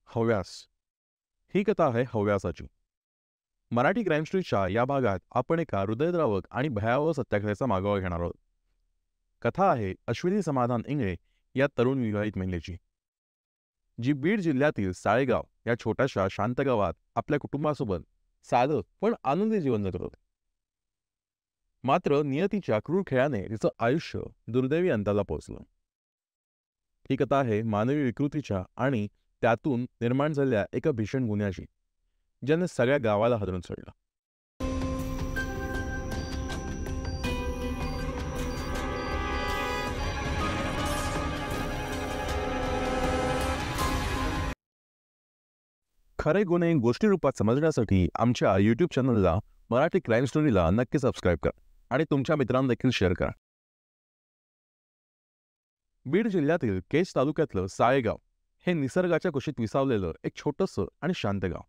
हव्यास. ही कथा आहे हव्यासाची. मराठी क्राईम स्टोरीच्या या भागात आपण एका हृदयद्रावक आणि भयावह सत्याग्रहाचा मागोवा घेणार आहोत. कथा आहे अश्विनी समाधान इंगळे या तरुण विवाहित महिलेची, जी बीड जिल्ह्यातील साळेगाव या छोट्याशा शांत गावात आपल्या कुटुंबासोबत साधं पण आनंदी जीवन जगत होते. मात्र नियतीच्या क्रूर खेळाने तिचं आयुष्य दुर्दैवी अंताला पोहोचलं. ही कथा आहे मानवी विकृतीच्या आणि त्यातून निर्माण झालेल्या एका भीषण गुन्ह्याची, ज्याने सगळ्या गावाला हादरून सोडलं. खरे गुन्हे गोष्टी रूपात समजण्यासाठी आमच्या यूट्यूब चॅनलला मराठी क्राईम स्टोरीला नक्की सबस्क्राईब करा आणि तुमच्या मित्रांना देखील शेअर करा. बीड जिल्ह्यातील केज तालुक्यातलं साळेगाव हे निसर्गाच्या कुशीत विसावलेलं एक छोटंसं आणि शांत गाव.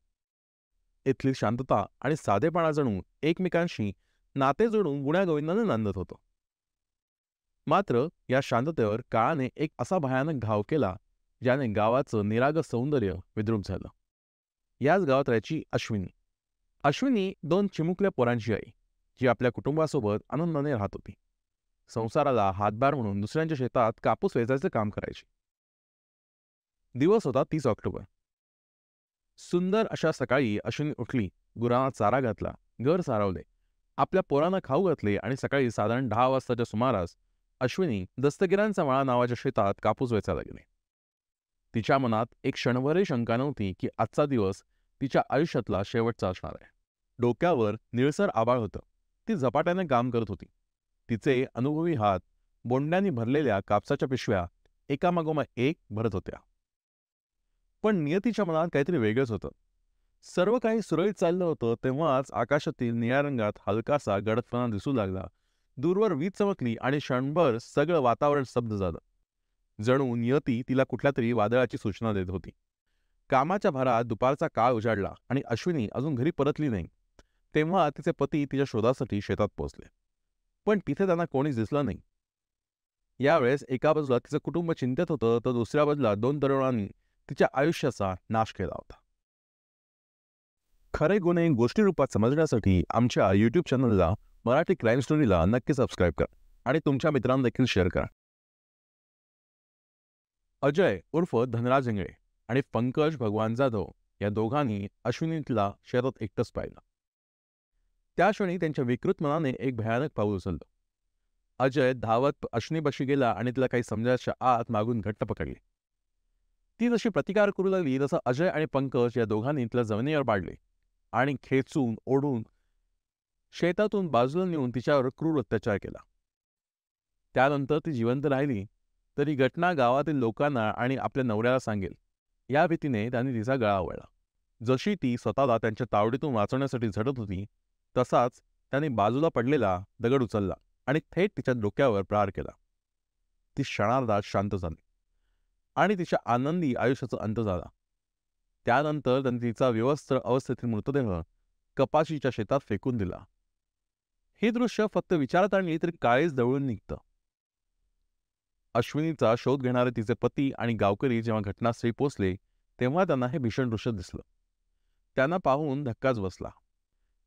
इथली शांतता आणि साधेपणा जणू एकमेकांशी नाते जोडून गुण्यागोविंदाने नांदत होतं. मात्र या शांततेवर काळाने एक असा भयानक घाव केला, ज्याने गावाचं निरागस सौंदर्य विद्रूप झालं. याच गावात राहायची अश्विनी. अश्विनी 2 चिमुकल्या पोरांची आई, जी आपल्या कुटुंबासोबत आनंदाने राहत होती. संसाराला हातभार म्हणून दुसऱ्यांच्या शेतात कापूस वेचायचं काम करायची. दिवस होता 30 ऑक्टोबर. सुंदर अशा सकाळी अश्विनी उठली, गुरांना चारा घातला, घर सारवले, आपल्या पोरांना खाऊ घातले आणि सकाळी साधारण 10 वाजताच्या सुमारास अश्विनी दस्तगिरांचा मळा नावाच्या शेतात कापूस वेचायला गेली. तिच्या मनात एक क्षणभरही शंका नव्हती की आजचा दिवस तिच्या आयुष्यातला शेवटचा असणार आहे. डोक्यावर निळसर आभाळ होतं. ती झपाट्याने काम करत होती. तिचे अनुभवी हात बोंड्यांनी भरलेल्या कापसाच्या पिशव्या एकामागोमाग एक भरत होत्या. पण नियतीच्या मनात काहीतरी वेगळंच होतं. सर्व काही सुरळीत चाललं होतं तेव्हाच आकाशातील निळ्या रंगात हलकासा गडदपणा दिसू लागला. दूरवर वीज चमकली आणि क्षणभर सगळं वातावरण स्तब्ध झालं. जणू नियती तिला कुठल्या तरी वादळाची सूचना देत होती. कामाच्या भरात दुपारचा काळ उजाडला आणि अश्विनी अजून घरी परतली नाही. तेव्हा तिचे पती तिच्या शोधासाठी शेतात पोहोचले. पण तिथे त्यांना कोणीच दिसलं नाही. यावेळेस एका बाजूला तिचं कुटुंब चिंतेत होतं, तर दुसऱ्या बाजूला 2 तरुणांनी तिच्या आयुष्याचा नाश केला होता. खरे गुन्हे गोष्टी रूपात समजण्यासाठी आमच्या यूट्यूब चॅनलला मराठी क्राईम स्टोरीला नक्की सबस्क्राईब करा आणि तुमच्या मित्रांना देखील शेअर करा. अजय उर्फ धनराज इंगळे आणि पंकज भगवान जाधव या दोघांनी अश्विनीला शेतात एकटंच पाहिलं. त्या क्षणी त्यांच्या विकृत मनाने एक भयानक पाऊल उचललं. अजय धावत अश्विनीपाशी गेला आणि तिला काही समजायच्या आत मागून घट्ट पकडले. ती जशी प्रतिकार करू लागली तसं अजय आणि पंकज या दोघांनी तिला जमिनीवर पाडले आणि खेचून ओढून शेतातून बाजूला नेऊन तिच्यावर क्रूर अत्याचार केला. त्यानंतर ती जिवंत राहिली तरी घटना गावातील लोकांना आणि आपल्या नवऱ्याला सांगेल या भीतीने त्यांनी तिचा गळा आवळला. जशी ती स्वतःला त्यांच्या तावडीतून वाचवण्यासाठी झटत होती, तसाच त्यांनी बाजूला पडलेला दगड उचलला आणि थेट तिच्या डोक्यावर प्रहार केला. ती क्षणार्धात शांत झाली आणि तिच्या आनंदी आयुष्याचा अंत झाला. त्यानंतर त्यांनी तिचा विवस्त्र अवस्थेतील मृतदेह कपाशीच्या शेतात फेकून दिला. हे दृश्य फक्त विचारात आणली तरी काळीच दवळून निघतं. अश्विनीचा शोध घेणारे तिचे पती आणि गावकरी जेव्हा घटनास्थळी पोचले तेव्हा त्यांना हे भीषण दृश्य दिसलं. त्यांना पाहून धक्काच बसला.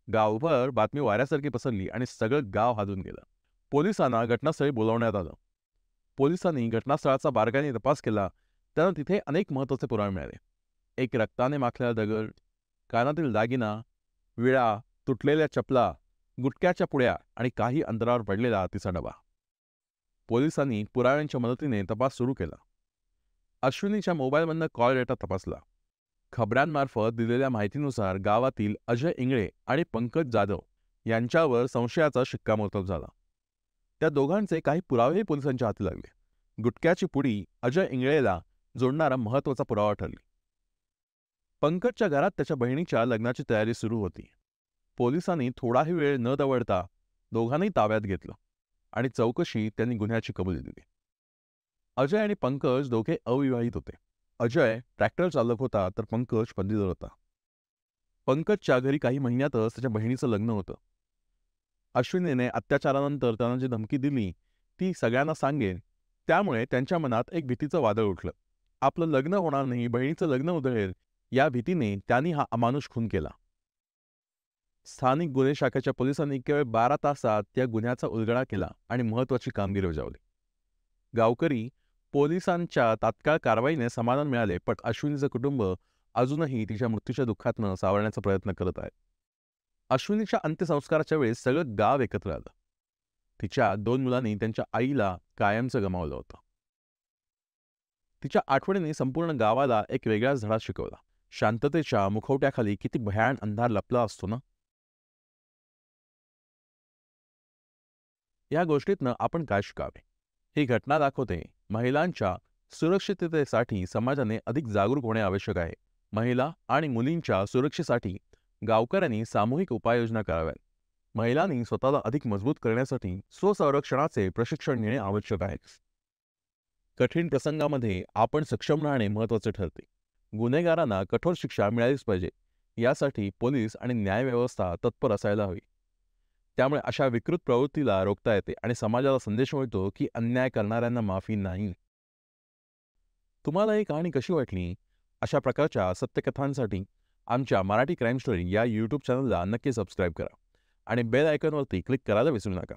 गावभर बातमी वाऱ्यासारखी पसरली आणि सगळं गाव हादून गेलं. पोलिसांना घटनास्थळी बोलावण्यात आलं. पोलिसांनी घटनास्थळाचा बारकाईने तपास केला. त्यांना तिथे अनेक महत्त्वाचे पुरावे मिळाले. एक रक्ताने माखलेला दगड, कानातील दागिना, विळा, तुटलेल्या चपला, गुटख्याच्या पुड्या आणि काही अंतरावर पडलेला तिचा डबा. पोलिसांनी पुराव्यांच्या मदतीने तपास सुरू केला. अश्विनीच्या मोबाईलमधनं कॉल डेटा तपासला. खबऱ्यांमार्फत दिलेल्या माहितीनुसार गावातील अजय इंगळे आणि पंकज जाधव यांच्यावर संशयाचा शिक्कामोर्तब झाला. त्या दोघांचे काही पुरावेही पोलिसांच्या हाती लागले. गुटख्याची पुडी अजय इंगळेला जोडणारा महत्त्वाचा पुरावा ठरली. पंकजच्या घरात त्याच्या बहिणीच्या लग्नाची तयारी सुरू होती. पोलिसांनी थोडाही वेळ न दवडता दोघांनाही ताब्यात घेतलं आणि चौकशी त्यांनी गुन्ह्याची कबुली दिली. अजय आणि पंकज दोघे अविवाहित होते. अजय ट्रॅक्टर चालक होता तर पंकज पदवीधर होता. पंकजच्या घरी काही महिन्यातच त्याच्या बहिणीचं लग्न होतं. अश्विनीने अत्याचारानंतर त्यांना जी धमकी दिली ती सगळ्यांना सांगेल, त्यामुळे त्यांच्या मनात एक भीतीचं वादळ उठलं आपलं लग्न होणार नाही, बहिणीचं लग्न उधळेल, या भीतीने त्यांनी हा अमानुष खून केला. स्थानिक गुन्हे शाखेच्या पोलिसांनी केवळ 12 तासात त्या गुन्ह्याचा उलगडा केला आणि महत्त्वाची कामगिरी बजावली. गावकरी पोलिसांच्या तात्काळ कारवाईने समाधान मिळाले, पण अश्विनीचं कुटुंब अजूनही तिच्या मृत्यूच्या दुःखातनं सावरण्याचा प्रयत्न करत आहे. अश्विनीच्या अंत्यसंस्काराच्या वेळेस सगळं गाव एकत्र आलं. तिच्या 2 मुलांनी त्यांच्या आईला कायमचं गमावलं होतं. तिच्या आठवणीने संपूर्ण गावाला एक वेगळाच धडा शिकवला. शांततेच्या मुखवट्याखाली किती भयान अंधार लपला असतो ना. या गोष्टीतनं आपण काय शिकावे? ही घटना दाखवते महिलांच्या सुरक्षिततेसाठी समाजाने अधिक जागरूक होणे आवश्यक आहे. महिला आणि मुलींच्या सुरक्षेसाठी गावकऱ्यांनी सामूहिक उपाययोजना कराव्यात. महिलांनी स्वतःला अधिक मजबूत करण्यासाठी स्वसंरक्षणाचे प्रशिक्षण घेणे आवश्यक आहे. कठीण प्रसंगामध्ये आपण सक्षम राहणे महत्त्वाचे ठरते. गुन्हेगारांना कठोर शिक्षा मिळालीच पाहिजे. यासाठी पोलीस आणि न्यायव्यवस्था तत्पर असायला हवी. त्यामुळे अशा विकृत प्रवृत्तीला रोखता येते आणि समाजाला संदेश मिळतो की अन्याय करणाऱ्यांना माफी नाही. तुम्हाला ही कहाणी कशी वाटली? अशा प्रकारच्या सत्यकथांसाठी आमच्या मराठी क्राईम स्टोरी या यूट्यूब चॅनलला नक्की सबस्क्राईब करा आणि बेल आयकॉनवरती क्लिक करायला विसरू नका.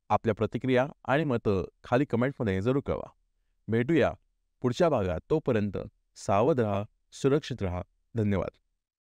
आपल्या प्रतिक्रिया आणि मतं खाली कमेंटमध्ये जरूर कळवा. भेटूया पुढच्या भागात. तोपर्यंत सावध राहा, सुरक्षित राहा. धन्यवाद.